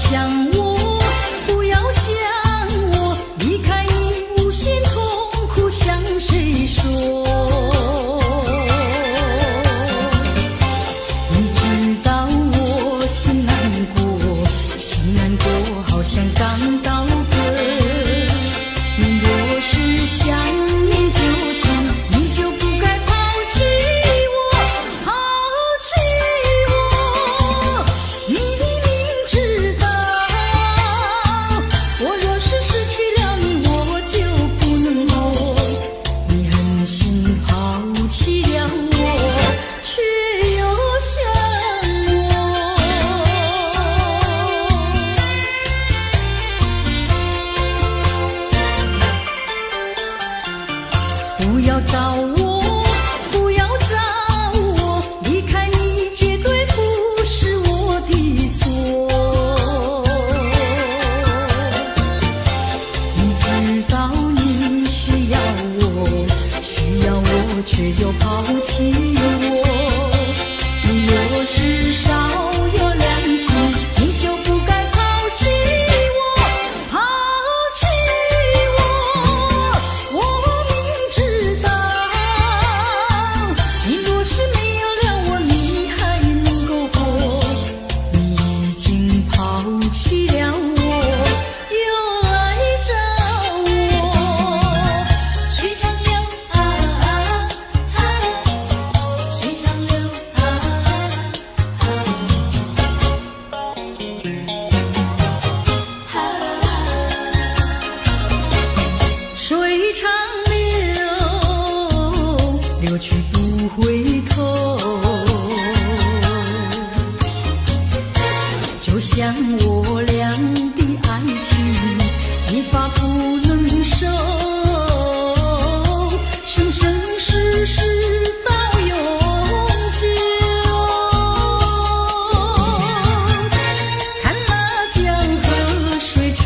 想我，不要想我，离开你无限痛苦向谁说？你知道我心难过，心难过好像刚到歌。你若是想念旧情，你就不该抛弃我，抛弃我。你明知道，我若是失去了你，我就不能活。你狠心抛弃了我，却又想我。不要找我，不要找我，离开你绝对不是我的错。你知道你需要我，需要我却又抛弃我。你若是少有良心，你就不该抛弃我，抛弃我。我明知道，你若是没有了我，你还能够活。你已经抛弃了我，又来找我。水长流啊啊啊，水长流啊啊啊，水长流，流去不回头。就像我俩的爱情，一发不能收，生生世世到永久。看那江河水长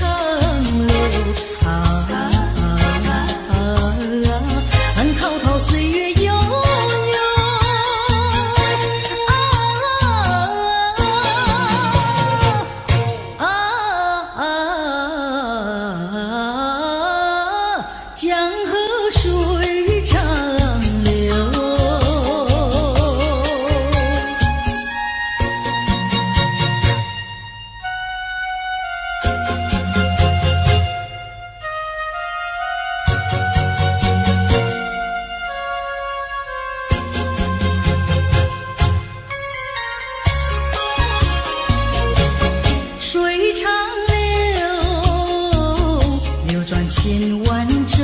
流啊啊啊啊，看滔滔岁月悠悠啊啊啊啊，江河水长流。水长流，流转千万洲。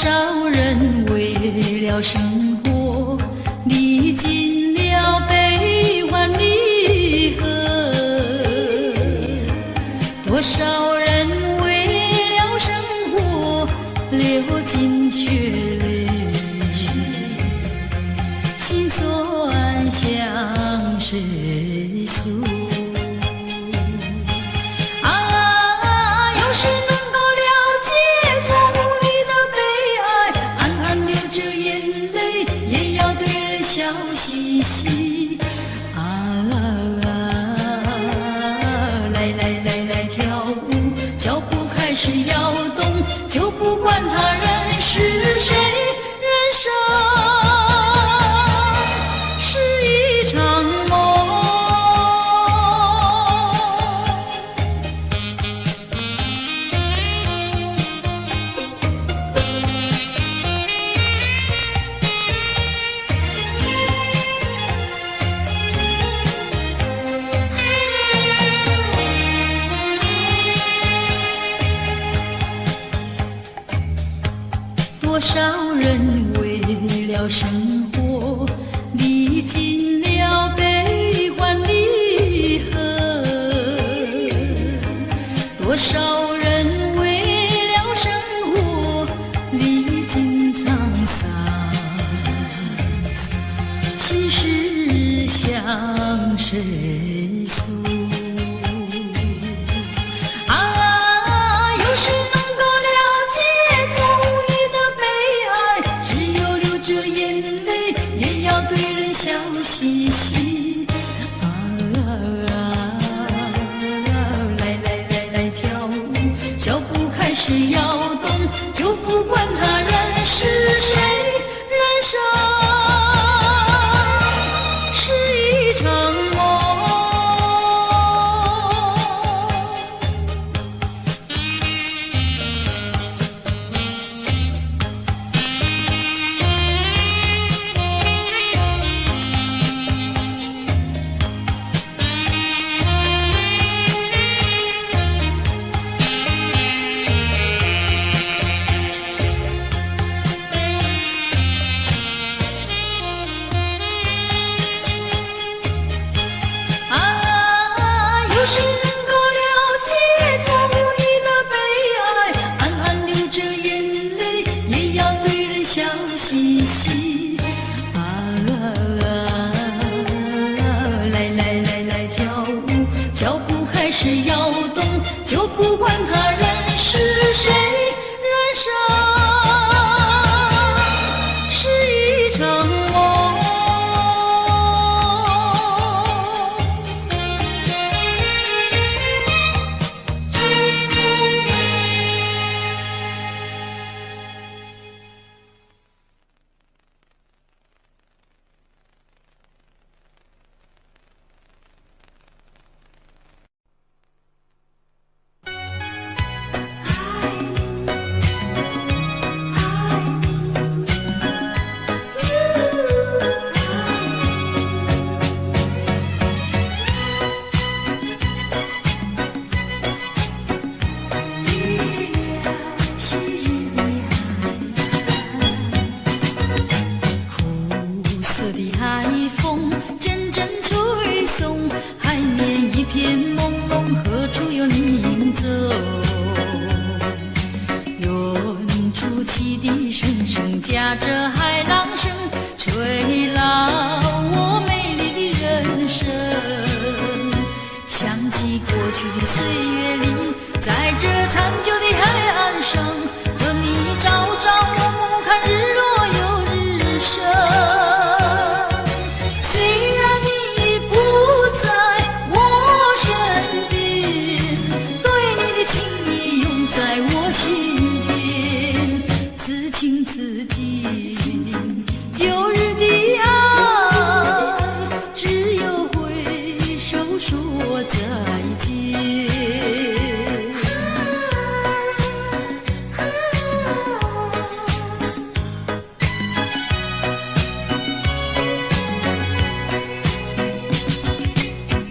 少人为了生活历尽了悲欢离合，多少人为了生活流尽血泪，心酸向谁诉？笑嘻嘻来来来来跳舞，脚步开始摇动，就不管他人是谁，人生是一场梦。多少人为了生活历尽了悲欢离合，多少人为了生活历尽沧桑，心事向谁诉？笑嘻嘻来来来来跳舞，脚步开始摇动，就不管他人是谁，人生是一场梦。笑嘻嘻来来来来跳舞，脚步开始摇动，就不管他人是谁，人生是一场梦。夹着海浪声，吹老我美丽的人生。想起过去的岁月里，在这残旧的海岸上，和你朝朝暮暮看日落又日升。虽然你已不在我身边，对你的情意永在我心田。此情此景，旧日的爱，只有挥手说再见。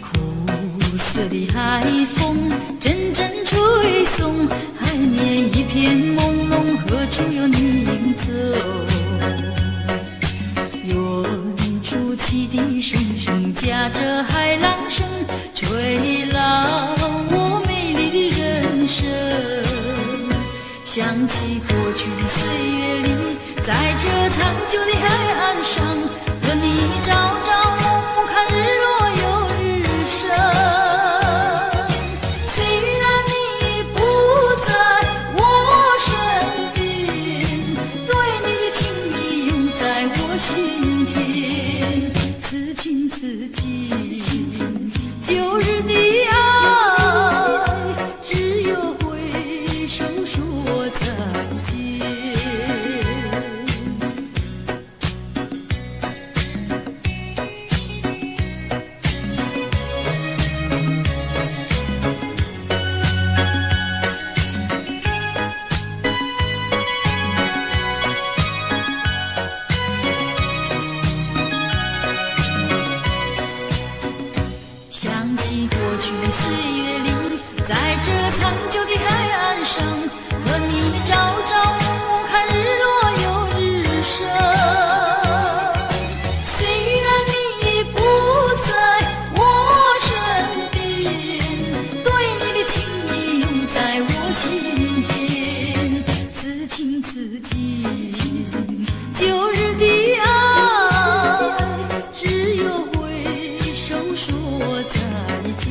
苦涩的海风阵阵吹送，海面一片朦胧，何处有你？想起过去岁月里，在这长久的海岸上，和你朝朝暮暮看日落又日升。虽然你不在我身边，对你的情意永在我心田。此情此景，旧日的爱，只有挥手说再见。想起过去岁月里，在这长久的海岸上，和你朝朝暮暮看日落又日升。虽然你不在我身边，对你的情意永在我心田。此情此景，旧日的爱，只有挥手说再见。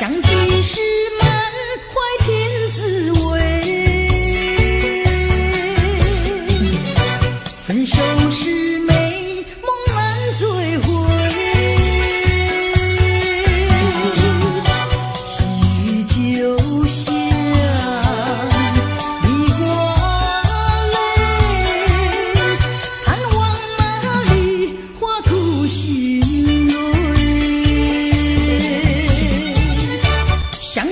相聚时满怀天滋味，分手时美梦难追回。细雨就像梨花泪，盼望那梨花吐心蕊。相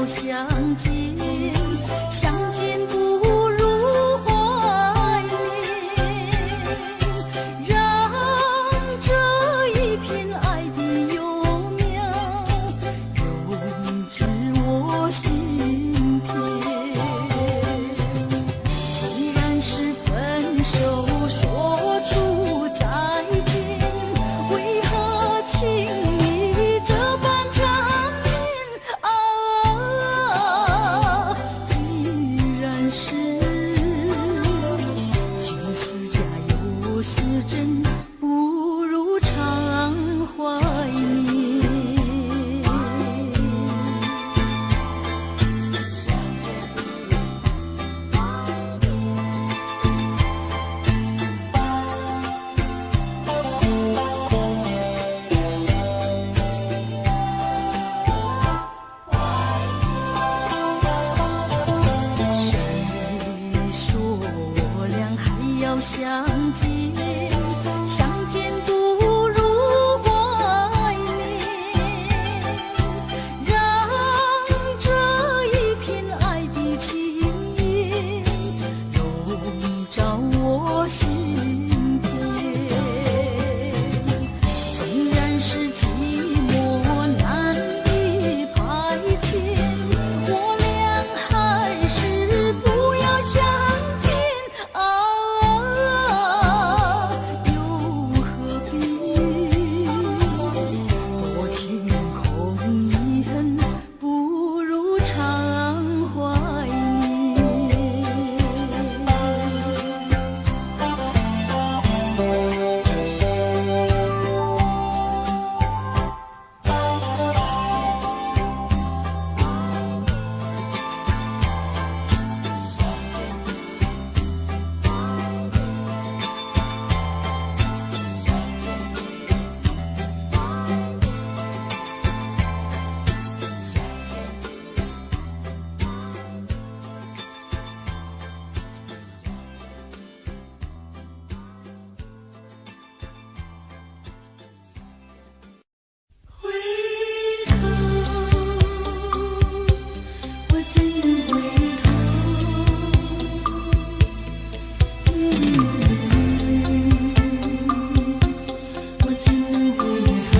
要相见，相见不如怀缅，让这一片爱的幼苗永植我心田。既然是分手，说出再见，为何情意这般缠绵啊？既然是情丝假又似真，不如常怀念。谁说两还要相见，相见不如怀缅，让这一片爱的情叶笼罩我心田。纵然是寂寞难以排遣，我俩还是不要相见啊！又何必多情空遗恨，不如常怀念。回头，我怎能回头？我怎能回头？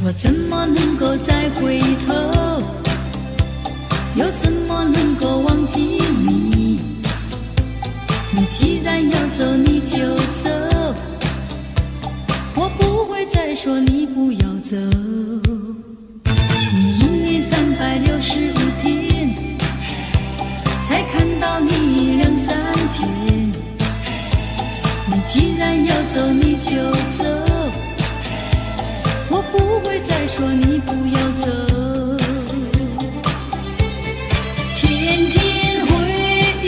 我怎么能够再回头？又怎么能够忘记你？你既然要走，你就走，我不会再说你不要走。你一年365天，才看到你2、3天。你既然要走，你就走，我不会再说你不要走。天天回忆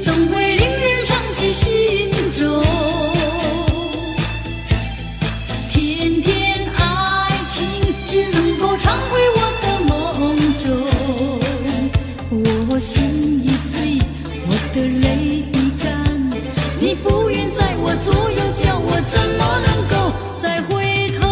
总会令人长记心中，天天爱情只能够常回我的梦中。我心已碎，我的泪已干，你不愿在我左右，叫我怎么能够再回头？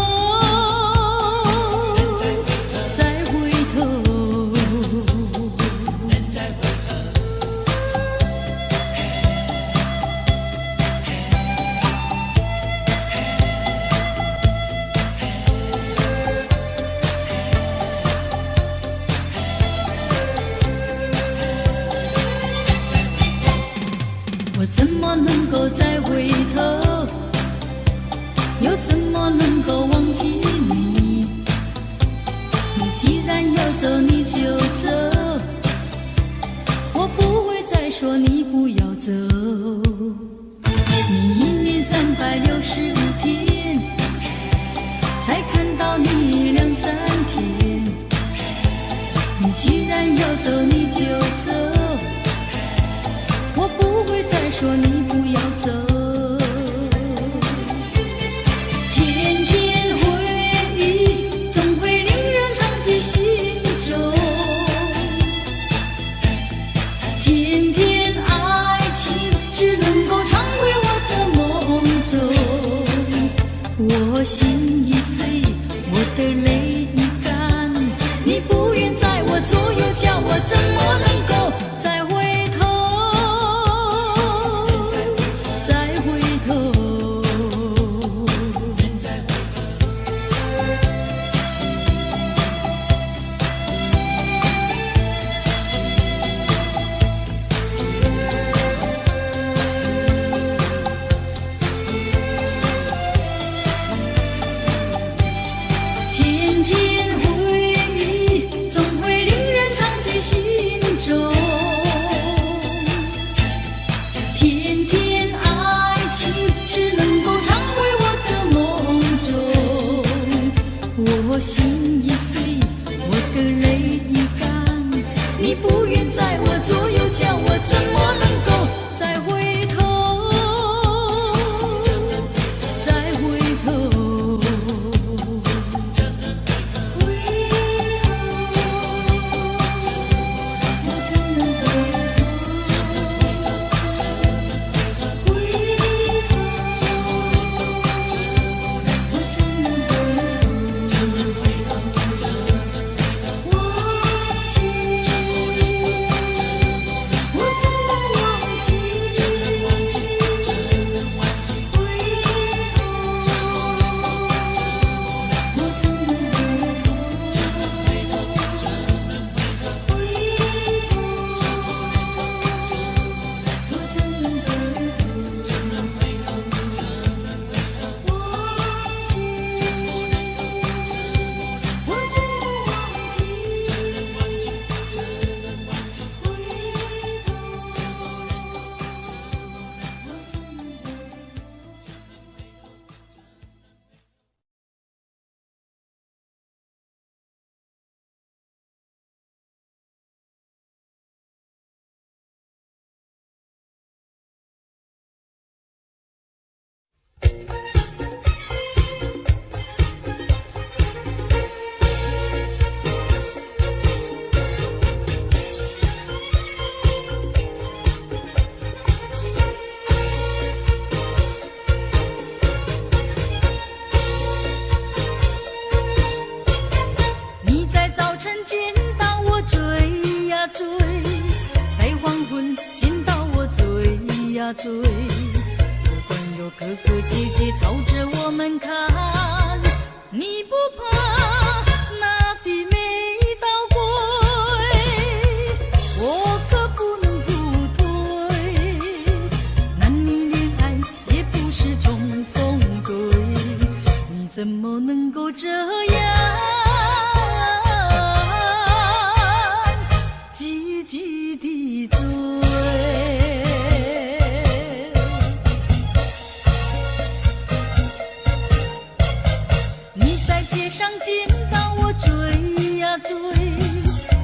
我怎么能够再回头？又怎么能够忘记你？你既然要走，你就走，我不会再说你不要走。你一年365天，才看到你2、3天。你既然要走，你就走，我不会再说你不要走。天天回心已碎，我的泪已干，你不愿在我左右，叫我怎么能够再回头？再回头，天天回忆总会令人伤在心中，天天爱情只能够常回我的梦中。我心已碎，我的泪已干，你不愿在我左右，叫我怎么能够再回头？再回头，我怎能回头？我怎能回头？忘记，我怎能忘记？我怎能回头？我怎能回头？忘记，我怎能忘记？你在早晨见到我追呀追，在黄昏见到我追呀追，不管有哥哥姐姐朝着我们看，你不怕那地没到归，我可不能不退，男女恋爱也不是重逢对，你怎么能够这样积极地追？你在街上见到我追呀追，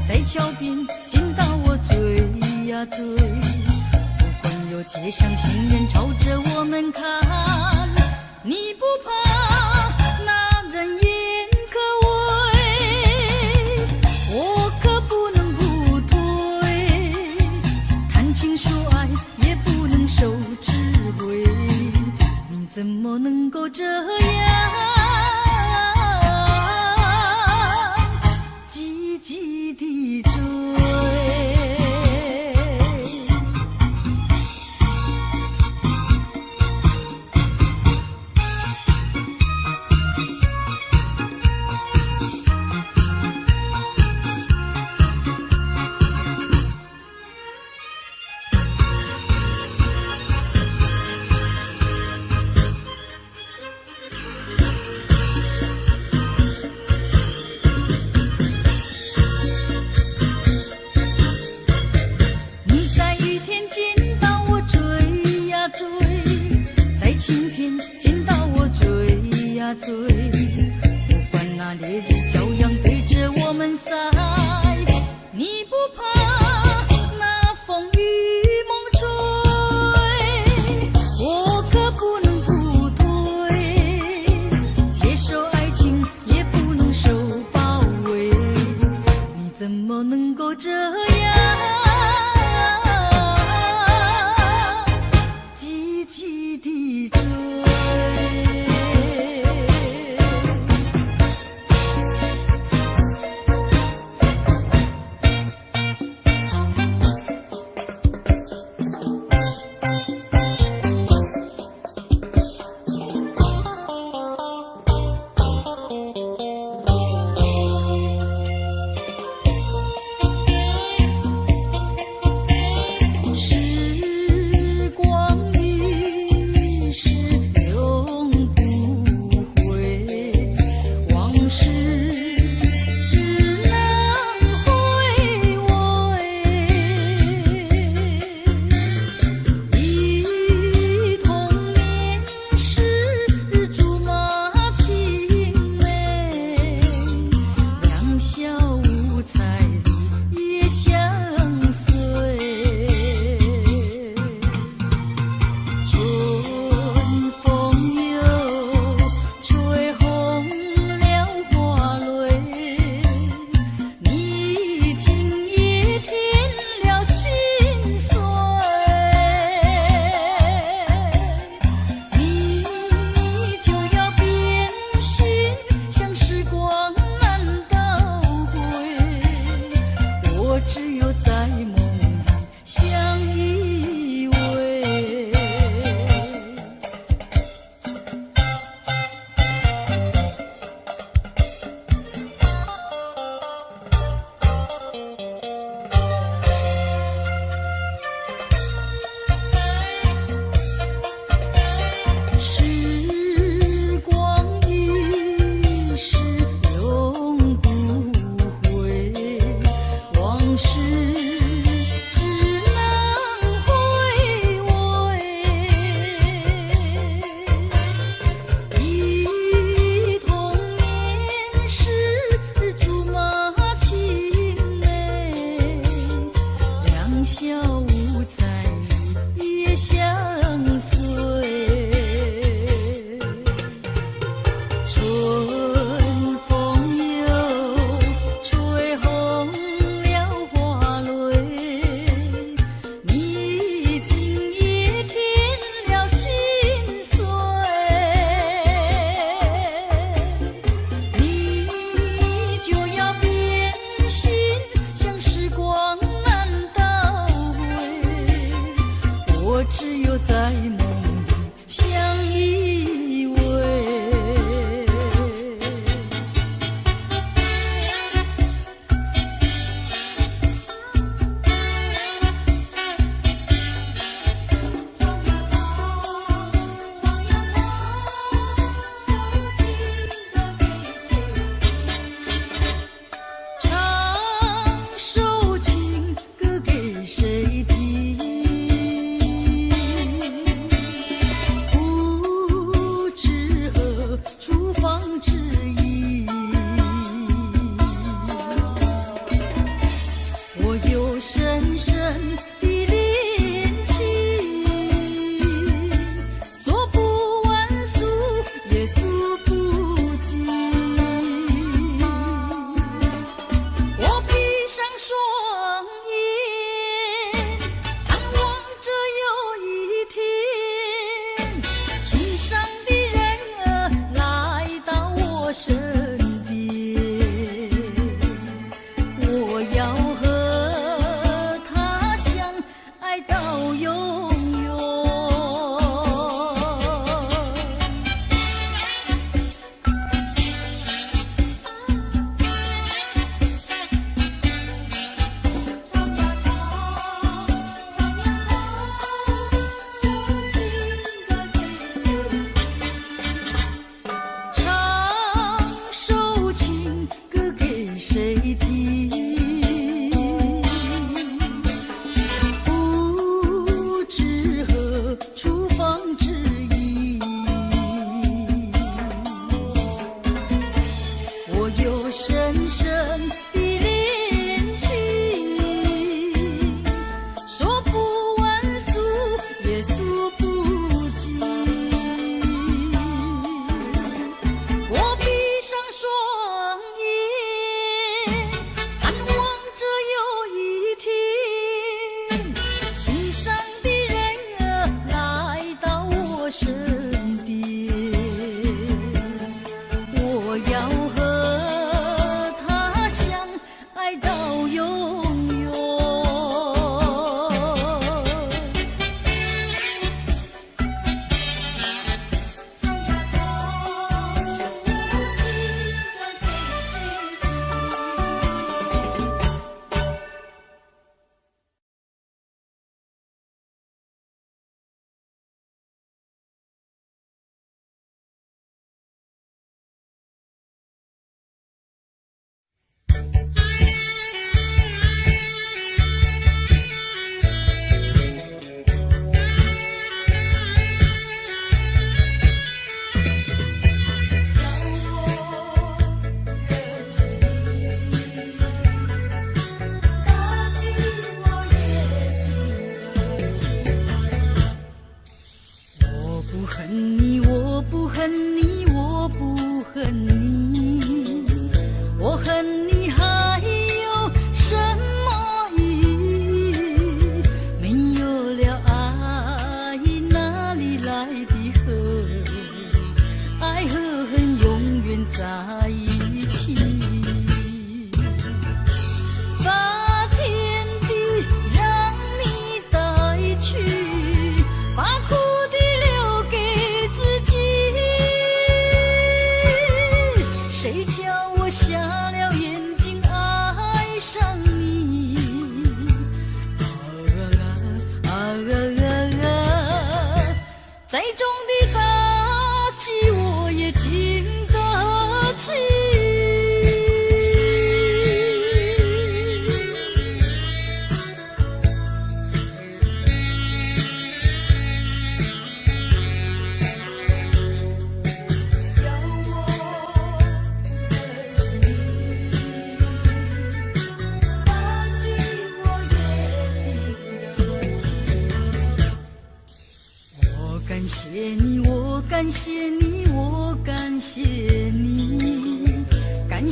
在桥边见到我追呀追，不管有街上行人朝着我们看，你不怕那人眼可畏，我可不能不退，谈情说爱也不能受智慧，你怎么能够这样积极地追？你在雨天见到我追呀追，在晴天见到我追呀追，不管那烈日骄阳对着我们晒，你不怕那风雨猛吹，我可不能不退，接受爱情也不能受包围，你怎么能够这样积极地追？叫我的是你。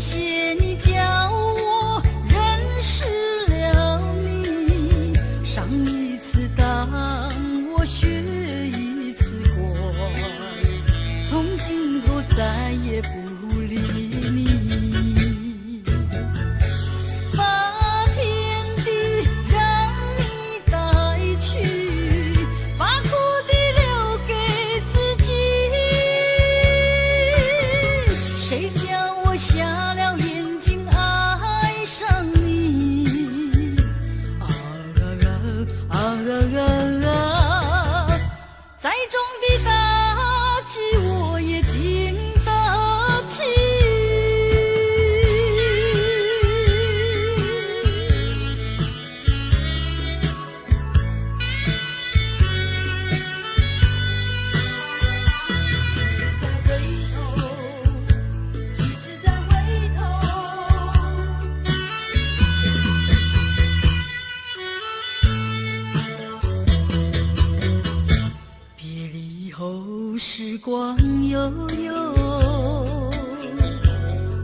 谢你教我认识了你，上一次当我学一次乖，从今后再也不理你。把天地让你带去，把苦的留给自己。谁叫我瞎了眼睛爱上你？啊啊啊啊啊！再重的打击我也经得起。即使再回头，别离后时光悠悠，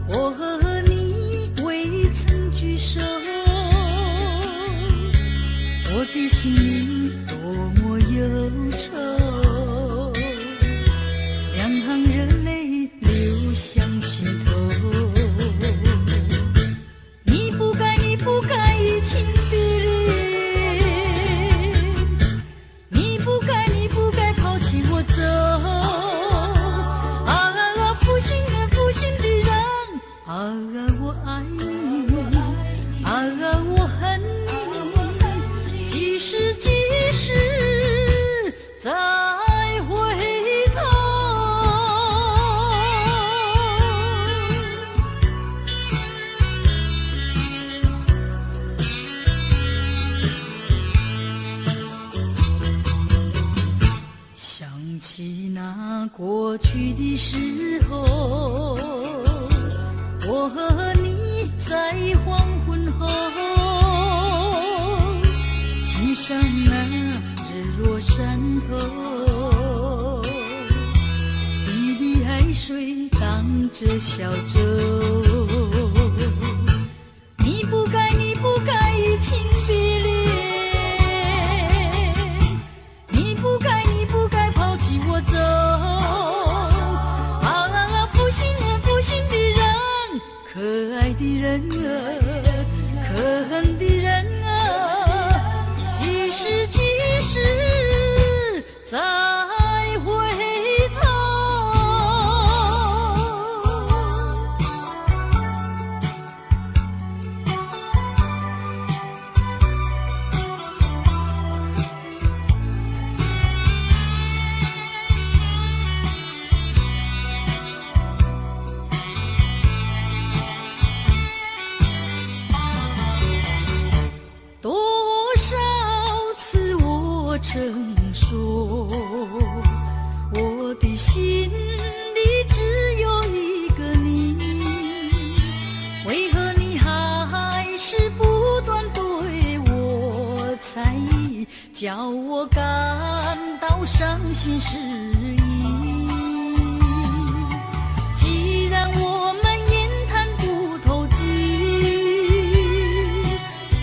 我和你未曾聚首，我的心里多么忧愁，两行热泪流向心头。你不该，你不该移情别恋，你不该，你不该抛弃我走。啊啊啊！负心人，负心的人，啊啊我爱你，啊啊我恨你，几时几时再回头。想起那过去的时候，我和你在黄昏后，欣赏那日落山头，滴滴海水荡着小舟。你不该，你不该移情别恋，你不该，你不该抛弃我走。啊啊啊！负心人，负心的人，可爱的人啊，可恨的人啊，几时几时再回头。多少次我曾说，我的心里只有一个你，为何你还是不断对我猜疑，叫我感到伤心失意。既然我们言谈不投机，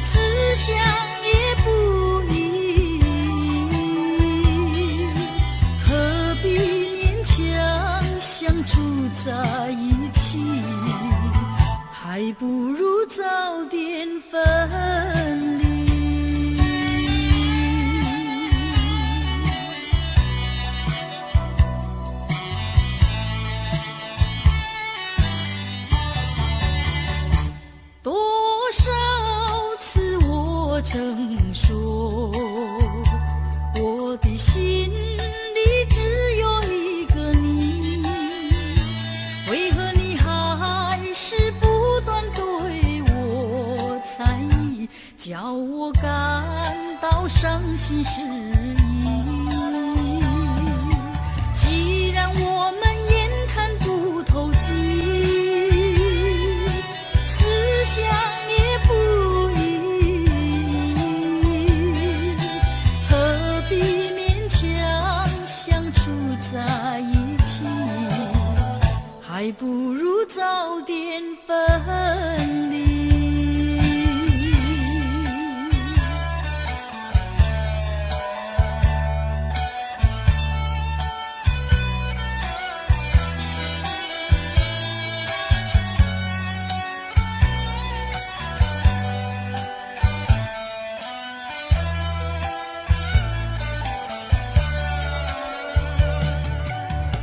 思想也不一，何必勉强相处在一起，还不如早点分离。多少次我曾说，我的心里只有一个你，为何你还是不断对我猜疑，叫我感到伤心失意。既然我们言谈不投机，思想也不一，何必勉强相处在一起，还不如早点分离。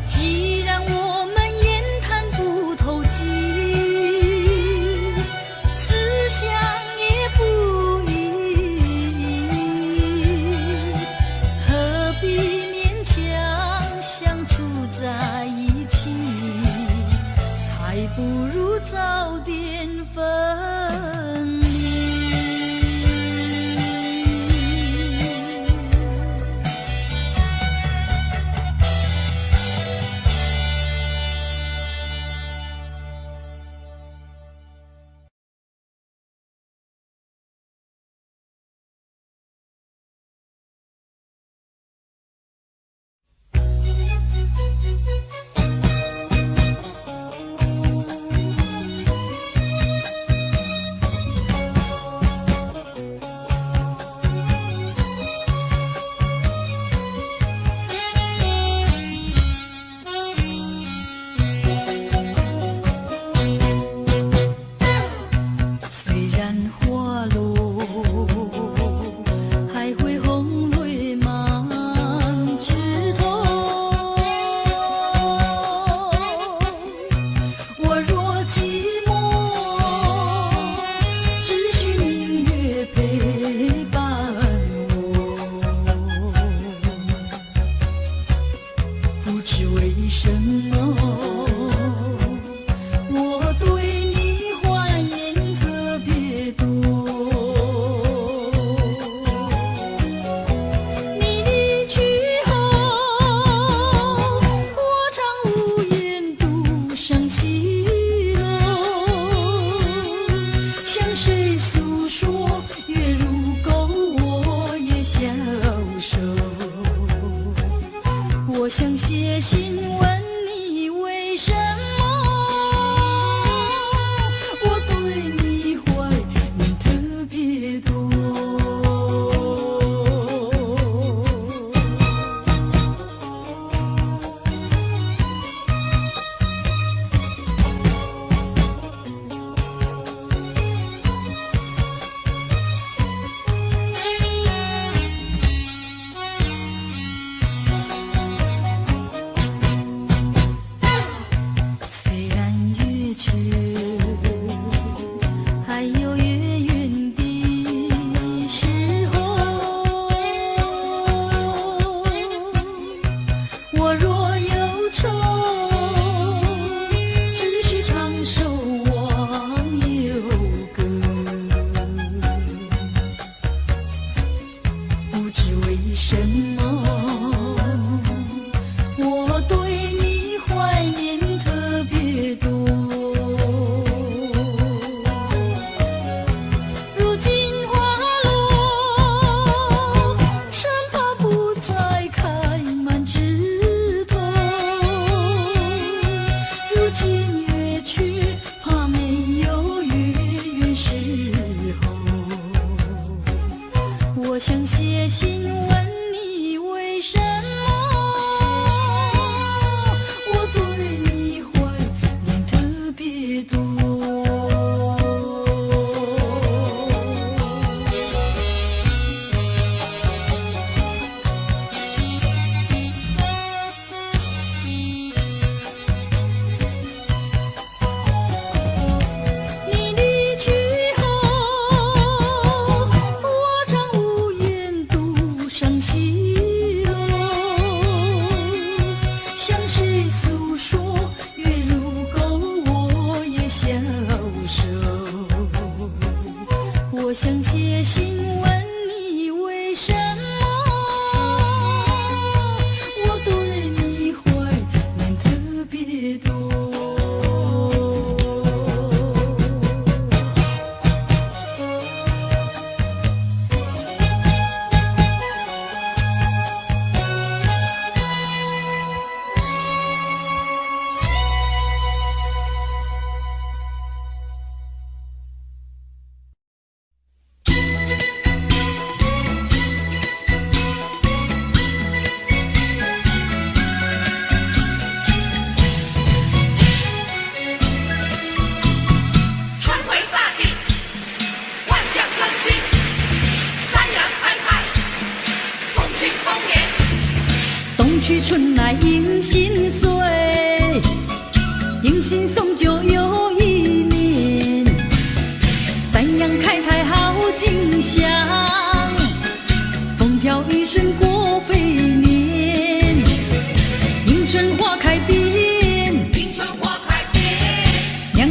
既然我们言谈不投机，思想也不一，何必勉强相处在一起？还不如早点分离。虽然花落，还会红泪满枝头。我若寂寞，只需明月陪伴我。不知为什么，我对你怀念特别多。你离去后，我常无言独伤西楼。向谁诉说，月如钩，我也消瘦。我想写信问你为什么，我对你怀念特别多。虽然月缺，还有月圆的时候。我若忧愁，只需唱首忘忧歌。不知为什么，我对你怀念特别多。如今花落，生怕不再开满枝头。如今月缺，怕没有月圆时候。我想写信问你为什么，我对你怀念特别多。你离去后，我常无言独伤西楼。向谁诉说，月如钩，我也消瘦。我想写信问你为什么，我对你怀念特别多。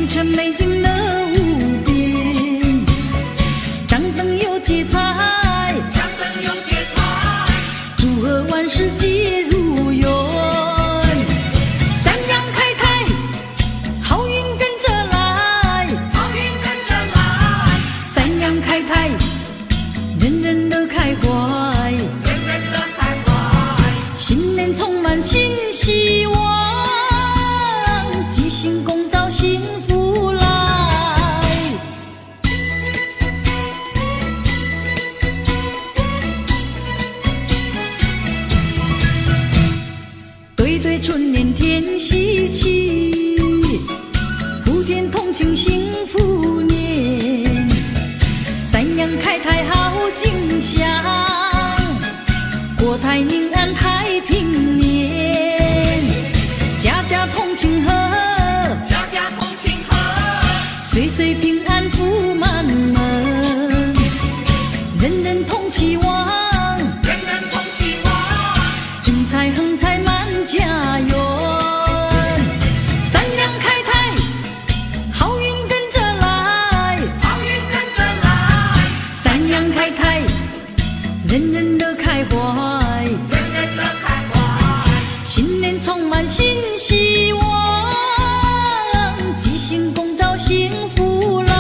良辰美景乐无边，张灯有节彩，祝贺万事皆如愿。三阳开泰，好运跟着来，三阳开泰，人人乐开怀，新年充满新希望，吉星拱照幸福来。对对春年天喜气，普天同庆幸福年，三阳开泰好景象，国泰民安太平年，家家同庆贺，岁岁平安福满门，人人同期望，正财横财满家园。三阳开泰，好运跟着来，三阳开泰，人人乐开怀，新年充满新希望，吉星拱照幸福来。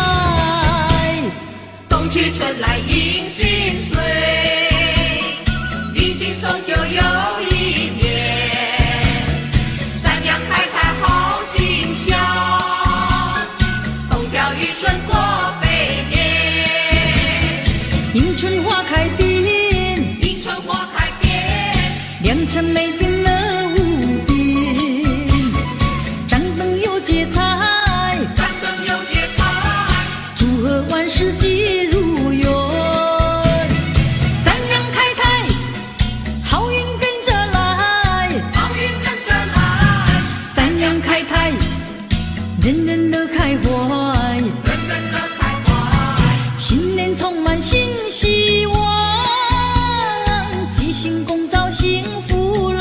冬去春来迎新岁，迎新送旧又一年，三阳开泰好景象，风调雨顺过肥年，迎春花开遍，良辰美景乐无边，张灯有节彩，祝贺万事皆如愿。三阳开泰，好运跟着来，三阳开泰，人人乐开怀，新年充满新希望，吉星拱照幸福来。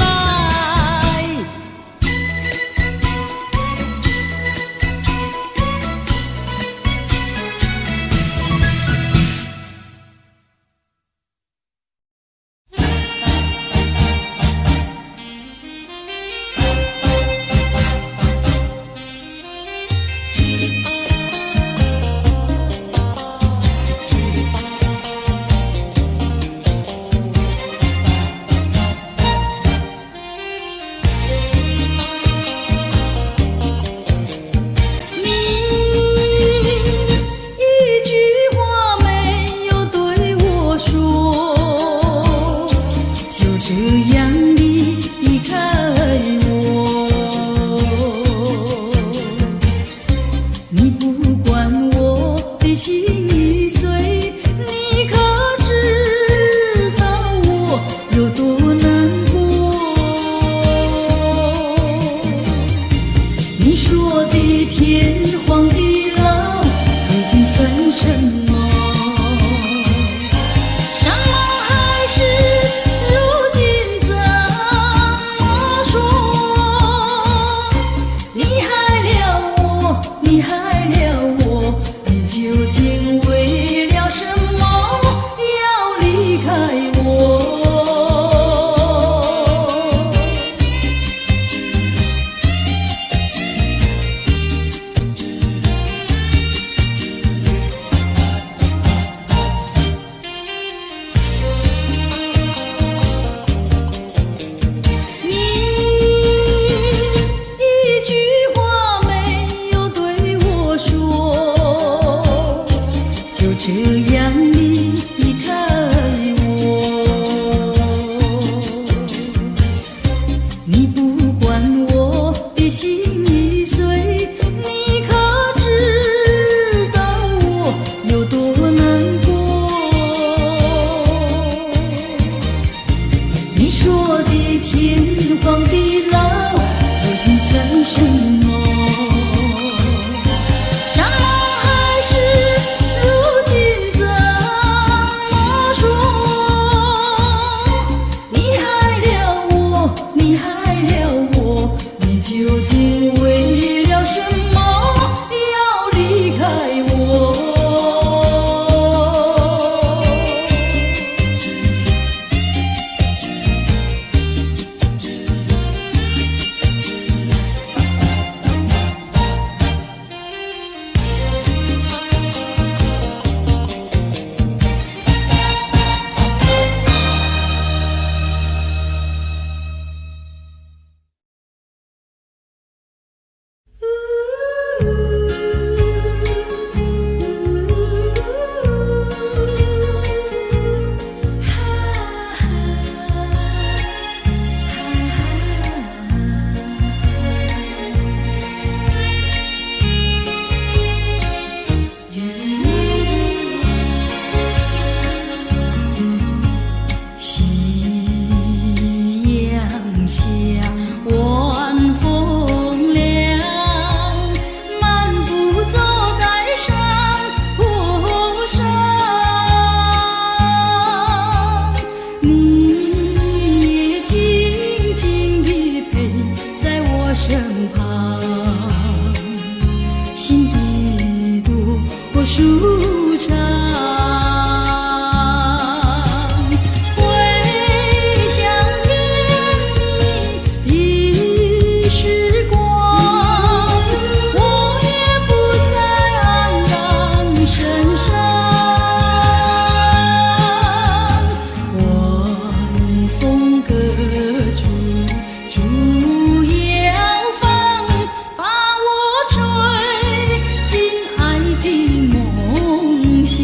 舒畅。回想甜蜜的时光，我也不再黯然神伤。晚风隔处竹摇放，把我吹进爱的梦乡。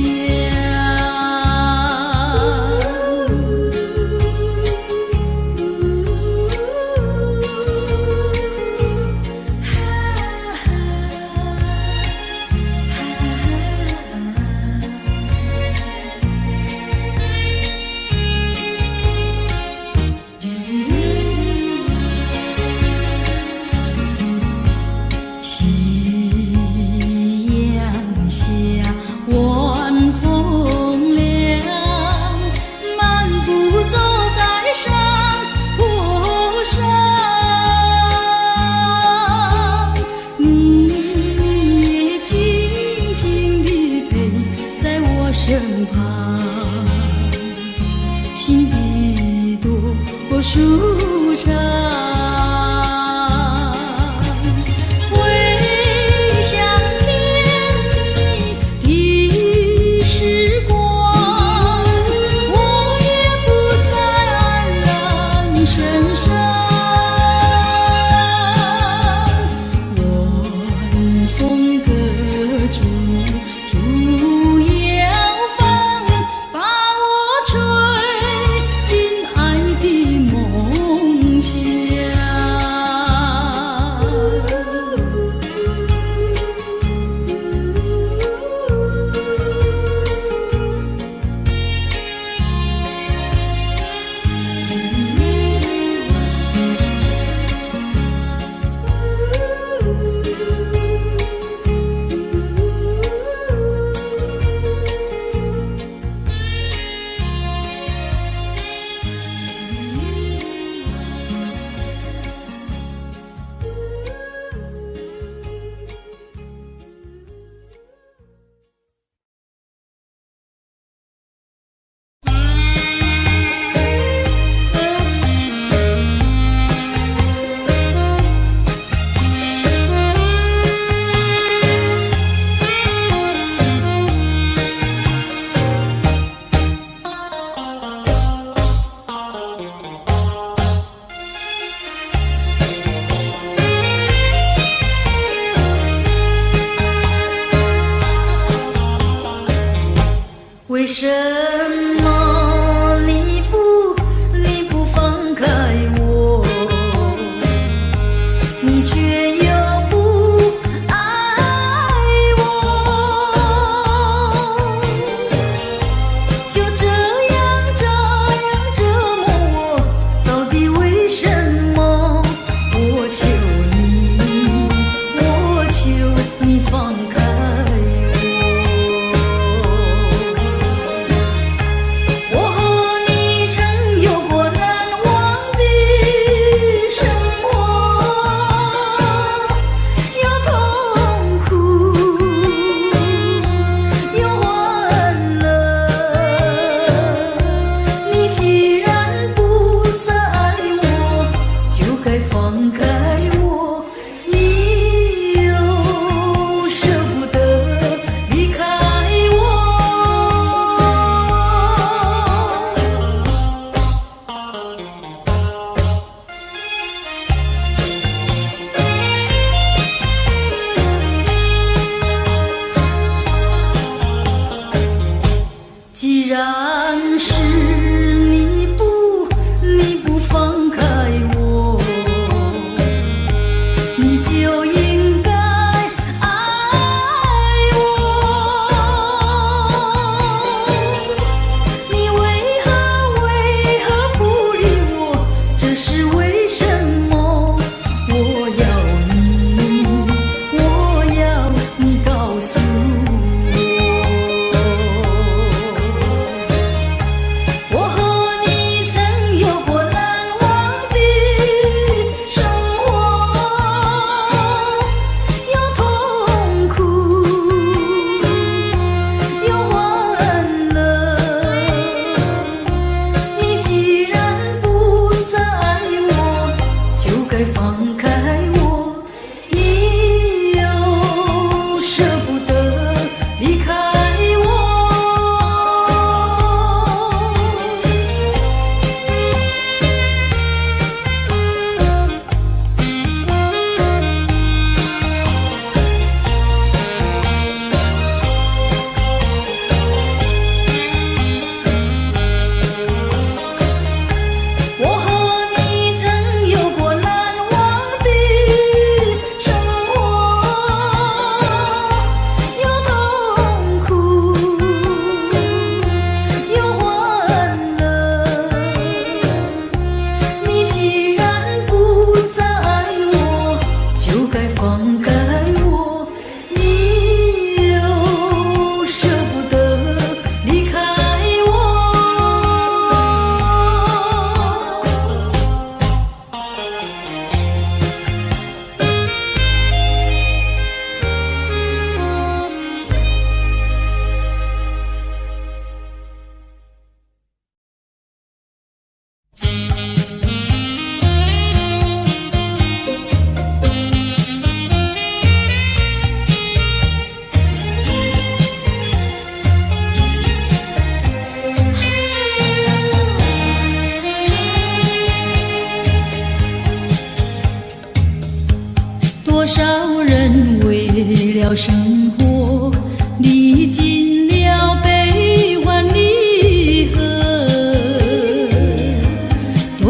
夕阳下，晚风凉，漫步走在山坡上，你也静静地陪在我身旁，心底多舒畅。回想甜蜜的时光，我也不再黯然神伤。晚风隔处竹摇放，把我吹进爱的梦乡。为什么你不放开我？你却又不爱我，就这样折磨我，到底为什么？我求你放开我。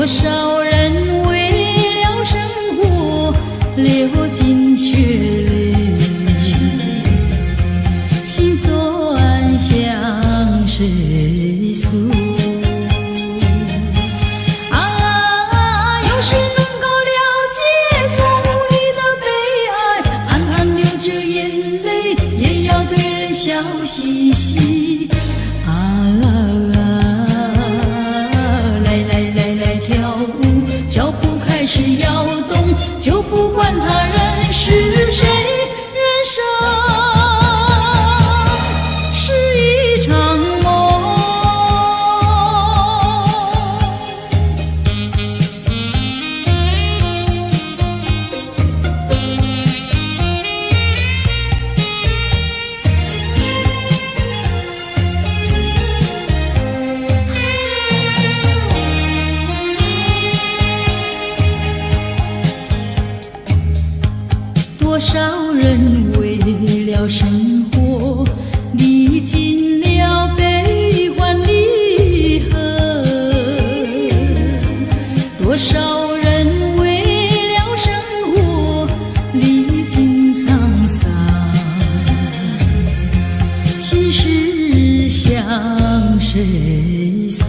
少人为了生活流尽血泪，心酸向谁诉？啊，要是能够了解从你的悲哀，暗暗流着眼泪，也要对人笑嘻嘻。脚步开始摇动，就不管他人是谁，人生是一场梦。多少人为了生活历尽了悲欢离合，多少人为了生活历尽沧桑，心事向谁诉？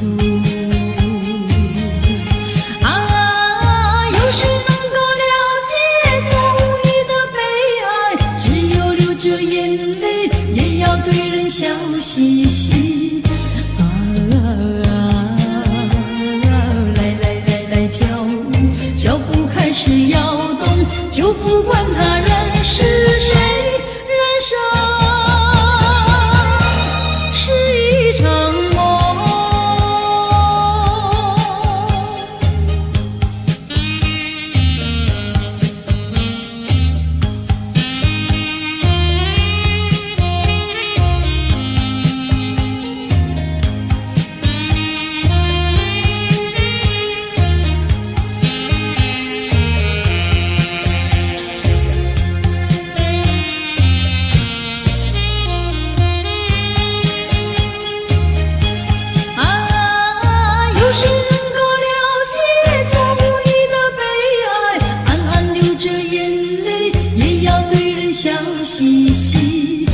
笑嘻嘻，来跳舞，脚步开始摇动，就不管他人是谁，人生是一场梦。笑嘻嘻，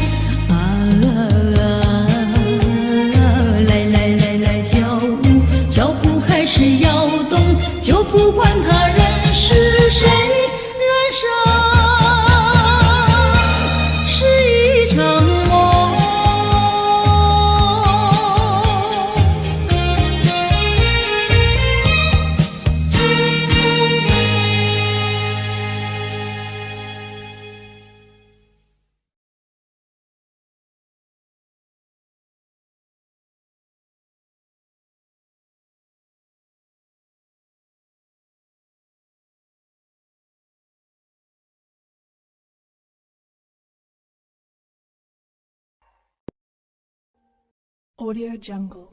来跳舞，脚步开始摇动，就不管他人是谁，人生是一场梦。Audio Jungle.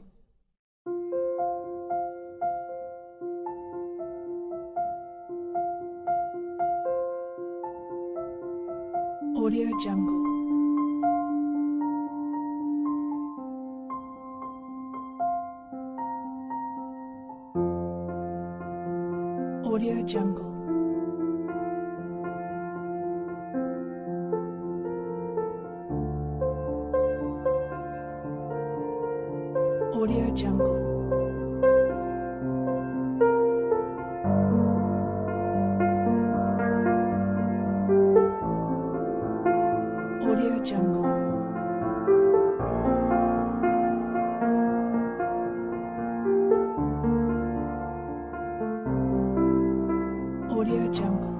Audio Jungle. Audio Jungle. Audio Jungle. Audio Jungle. Audio Jungle.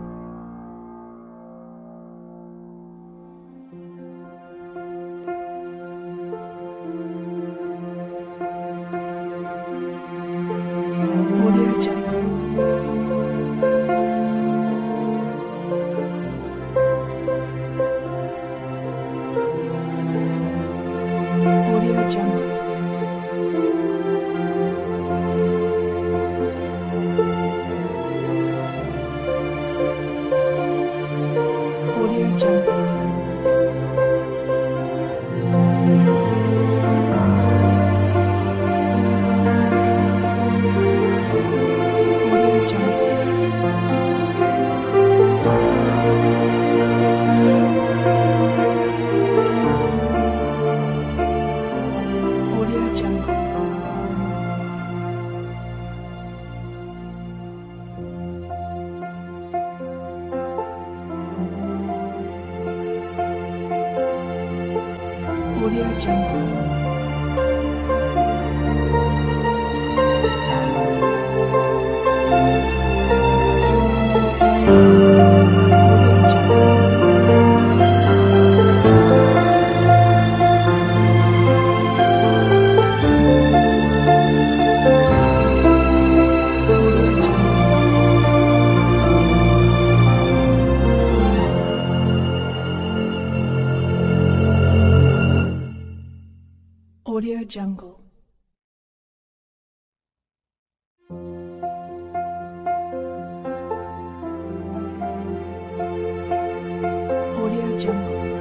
Audio Jungle. Audio Jungle. Audio Jungle.